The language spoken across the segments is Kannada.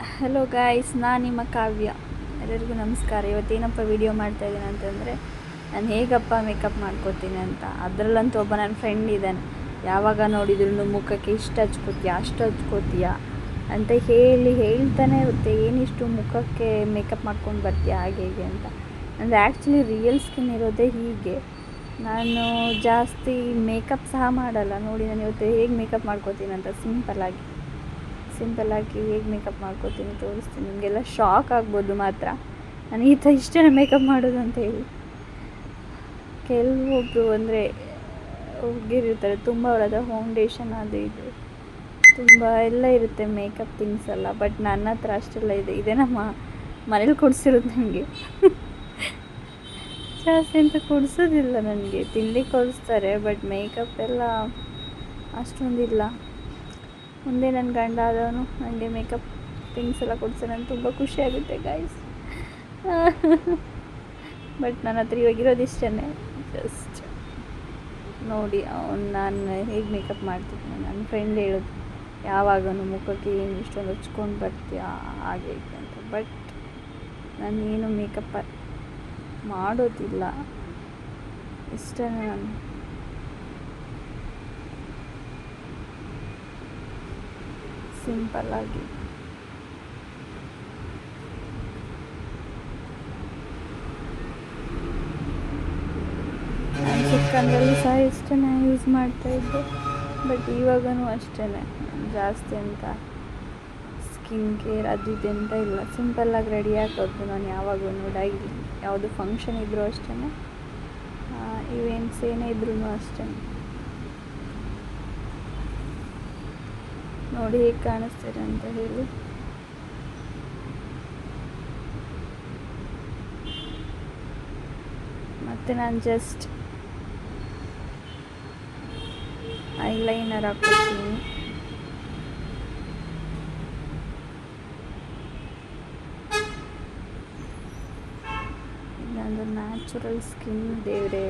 ಹಲೋ ಗಾಯ್ಸ್, ನಾನು ನಿಮ್ಮ ಕಾವ್ಯ. ಎಲ್ಲರಿಗೂ ನಮಸ್ಕಾರ. ಇವತ್ತೇನಪ್ಪ ವಿಡಿಯೋ ಮಾಡ್ತಾಯಿದ್ದೀನಿ ಅಂತಂದರೆ, ನಾನು ಹೇಗಪ್ಪ ಮೇಕಪ್ ಮಾಡ್ಕೋತೀನಿ ಅಂತ. ಅದರಲ್ಲಂತೂ ಒಬ್ಬ ನನ್ನ ಫ್ರೆಂಡ್ ಇದ್ದಾನೆ, ಯಾವಾಗ ನೋಡಿದ್ರು ಮುಖಕ್ಕೆ ಇಷ್ಟು ಹಚ್ಕೋತೀಯ ಅಷ್ಟು ಹಚ್ಕೋತೀಯ ಅಂತ ಹೇಳ್ತಾನೆ ಇರುತ್ತೆ. ಏನಿಷ್ಟು ಮುಖಕ್ಕೆ ಮೇಕಪ್ ಮಾಡ್ಕೊಂಡು ಬರ್ತೀಯ ಹಾಗೆ ಹೀಗೆ ಅಂತ. ಅಂದರೆ ಆ್ಯಕ್ಚುಲಿ ರಿಯಲ್ ಸ್ಕಿನ್ ಇರೋದೇ ಹೀಗೆ. ನಾನು ಜಾಸ್ತಿ ಮೇಕಪ್ ಸಹ ಮಾಡಲ್ಲ. ನೋಡಿ ನಾನು ಇವತ್ತು ಹೇಗೆ ಮೇಕಪ್ ಮಾಡ್ಕೋತೀನಿ ಅಂತ ಸಿಂಪಲ್ಲಾಗಿ ಹೇಗೆ ಮೇಕಪ್ ಮಾಡ್ಕೋತೀನಿ ತೋರಿಸ್ತೀನಿ. ನಿಮಗೆಲ್ಲ ಶಾಕ್ ಆಗ್ಬೋದು. ಮಾತ್ರ ನಾನು ಇಷ್ಟೇ ಮೇಕಪ್ ಮಾಡೋದು ಅಂತ ಹೇಳಿ. ಕೆಲವೊಬ್ಬರು ಅಂದರೆ ಹುಡುಗಿರಿರ್ತಾರೆ, ತುಂಬ ಅವ್ರ ಹತ್ರ ಫೌಂಡೇಶನ್ ಅದು ಇದು ತುಂಬ ಎಲ್ಲ ಇರುತ್ತೆ, ಮೇಕಪ್ ಥಿಂಗ್ಸ್ ಎಲ್ಲ. ಬಟ್ ನನ್ನ ಹತ್ರ ಅಷ್ಟೆಲ್ಲ ಇದೆ ನಮ್ಮ ಮನೇಲಿ ಕೊಡಿಸಿರೋದು ನನಗೆ. ಜಾಸ್ತಿ ಅಂತ ಕೊಡಿಸೋದಿಲ್ಲ ನನಗೆ, ತಿಂಡಿ ಕೊಡಿಸ್ತಾರೆ. ಬಟ್ ಮೇಕಪ್ ಎಲ್ಲ ಅಷ್ಟೊಂದಿಲ್ಲ. ಮುಂದೆ ನನ್ನ ಗಂಡ ಆದವನು ನನಗೆ ಮೇಕಪ್ ಥಿಂಗ್ಸ್ ಎಲ್ಲ ಕೊಡಿಸಿ ನನಗೆ ತುಂಬ ಖುಷಿಯಾಗುತ್ತೆ ಗಾಯ್ಸ್. ಬಟ್ ನನ್ನ ಹತ್ರ ಇವಾಗಿರೋದು ಇಷ್ಟೇ. ಜಸ್ಟ್ ನೋಡಿ ನಾನು ಹೇಗೆ ಮೇಕಪ್ ಮಾಡ್ತಿದ್ದೀನಿ. ನನ್ನ ಫ್ರೆಂಡ್ ಹೇಳೋದು ಯಾವಾಗೂ ಮುಖಕ್ಕೆ ಏನು ಇಷ್ಟೊಂದು ಹಚ್ಕೊಂಡು ಬರ್ತೀಯಾ ಹಾಗೆ ಹೀಗೆ ಅಂತ. ಬಟ್ ನಾನೇನು ಮೇಕಪ್ ಮಾಡೋದಿಲ್ಲ, ಇಷ್ಟೇ. ನಾನು ಸಿಂಪಲ್ಲಾಗಿ ಚಿಕ್ಕಂದ್ರಲ್ಲಿ ಸಹ ಇಷ್ಟೇ ಯೂಸ್ ಮಾಡ್ತಾಯಿದ್ದೆ. ಬಟ್ ಇವಾಗೂ ಅಷ್ಟೇ, ಜಾಸ್ತಿ ಅಂತ ಸ್ಕಿನ್ ಕೇರ್ ಅದು ಇದು ಅಂತ ಇಲ್ಲ. ಸಿಂಪಲ್ಲಾಗಿ ರೆಡಿ ಹಾಕೋದು ನಾನು ಯಾವಾಗೂ. ಡೈಲಿ ಯಾವುದು ಫಂಕ್ಷನ್ ಇದ್ದರೂ ಅಷ್ಟೇ, ಇವೆಂಟ್ಸ್ ಏನೇ ಇದ್ರೂ ಅಷ್ಟೇ. ನೋಡಿ ಹೇಗೆ ಕಾಣಿಸ್ತೀರ ಅಂತ ಹೇಳಿ. ಮತ್ತು ನಾನು ಜಸ್ಟ್ ಐಲೈನರ್ ಹಾಕ್ಕೊತೀನಿ. ಇದೊಂದು ನ್ಯಾಚುರಲ್ ಸ್ಕಿನ್ ದೇವ್ರೆ.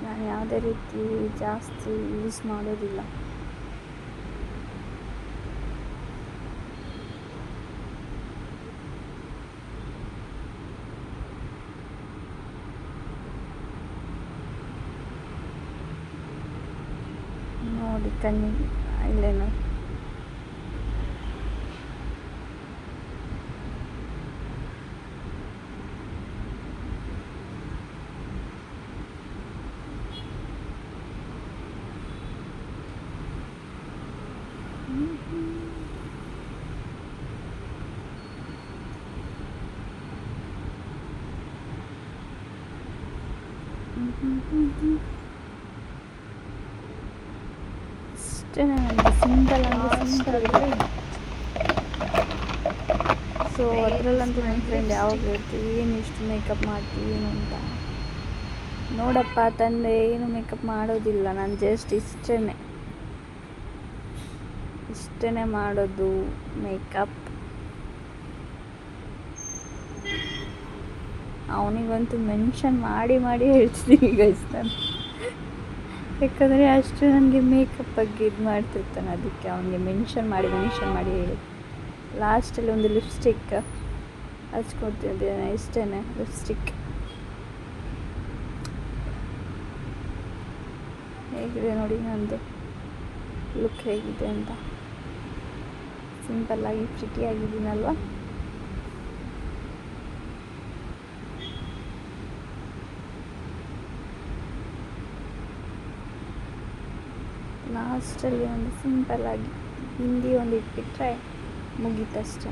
ನಾನು ಯಾವುದೇ ರೀತಿ ಜಾಸ್ತಿ ಯೂಸ್ ಮಾಡೋದಿಲ್ಲ. ನೋಡಿ ಕಣ್ಣಿಗೆ ಐಲೈನರ್. ಇಷ್ಟೇ ನನಗೆ ಸಿಂಪಲ್. ಸೊ ಅದರಲ್ಲಂತೂ ನನ್ನ ಫ್ರೆಂಡ್ ಯಾವಾಗಲೂ ಹೇಳ್ತೀವಿ, ಏನು ಇಷ್ಟು ಮೇಕಪ್ ಮಾಡ್ತೀವಿ ಏನು ಅಂತ. ನೋಡಪ್ಪ ತಂದೆ, ಏನು ಮೇಕಪ್ ಮಾಡೋದಿಲ್ಲ. ನಾನು ಜಸ್ಟ್ ಇಷ್ಟೇ ಮಾಡೋದು ಮೇಕಪ್. ಅವನಿಗಂತೂ ಮೆನ್ಷನ್ ಮಾಡಿ ಹೇಳ್ತಿದ್ದೀನಿ ಗೈಸ್ ನಾನು. ಯಾಕಂದರೆ ಅಷ್ಟು ನನಗೆ ಮೇಕಪ್ ಬಗ್ಗೆ ಇದು ಮಾಡ್ತಿರ್ತಾನೆ. ಅದಕ್ಕೆ ಅವನಿಗೆ ಮೆನ್ಷನ್ ಮಾಡಿ ಹೇಳಿ. ಲಾಸ್ಟಲ್ಲಿ ಒಂದು ಲಿಪ್ಸ್ಟಿಕ್ ಹಚ್ಕೊತಿದ್ದೇನೆ, ಇಷ್ಟೇ. ಲಿಪ್ಸ್ಟಿಕ್ ಹೇಗಿದೆ ನೋಡಿ, ನಂದು ಲುಕ್ ಹೇಗಿದೆ ಅಂತ. ಸಿಂಪಲ್ಲಾಗಿ ಪ್ರಿಟಿಯಾಗಿದ್ದೀನಲ್ವ. ಲಾಸ್ಟಲ್ಲಿ ಒಂದು ಸಿಂಪಲ್ಲಾಗಿ ಹಿಂದಿ ಒಂದು ಇಟ್ಬಿಟ್ರೆ ಮುಗೀತಷ್ಟೇ.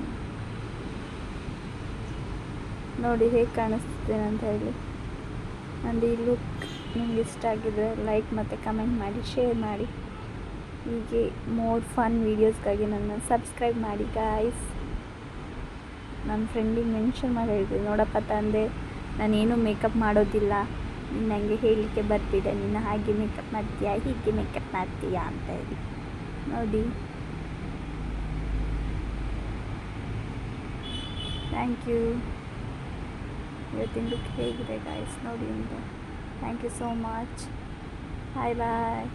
ನೋಡಿ ಹೇಗೆ ಕಾಣಿಸ್ತಿದ್ದೇನೆ ಅಂತ ಹೇಳಿ. ನಂದು ಈ ಲುಕ್ ನಿಮ್ಗೆ ಇಷ್ಟ ಆಗಿದ್ರೆ ಲೈಕ್ ಮತ್ತು ಕಮೆಂಟ್ ಮಾಡಿ, ಶೇರ್ ಮಾಡಿ. ಹೀಗೆ ಮೋರ್ ಫನ್ ವೀಡಿಯೋಸ್ಗಾಗಿ ನನ್ನ ಸಬ್ಸ್ಕ್ರೈಬ್ ಮಾಡಿ ಗಾಯ್ಸ್. ನನ್ನ ಫ್ರೆಂಡಿಗೆ ಮೆನ್ಷನ್ ಮಾಡಿ ಹೇಳ್ತೀನಿ, ನೋಡಪ್ಪ ತಂದೆ, ನಾನೇನು ಮೇಕಪ್ ಮಾಡೋದಿಲ್ಲ, ನನಗೆ ಹೇಳಲಿಕ್ಕೆ ಬರ್ಬೇಡ, ನೀನು ಹಾಗೆ ಮೇಕಪ್ ಮಾಡ್ತೀಯಾ ಹೀಗೆ ಮೇಕಪ್ ಮಾಡ್ತೀಯಾ ಅಂತ ಹೇಳಿ. ನೋಡಿ, ಥ್ಯಾಂಕ್ ಯು. ಇವತ್ತಿನ ಲುಕ್ ಹೇಗಿದೆ ಗಾಯ್ಸ್ ನೋಡಿ ಅಂತ. Thank you so much. Bye bye.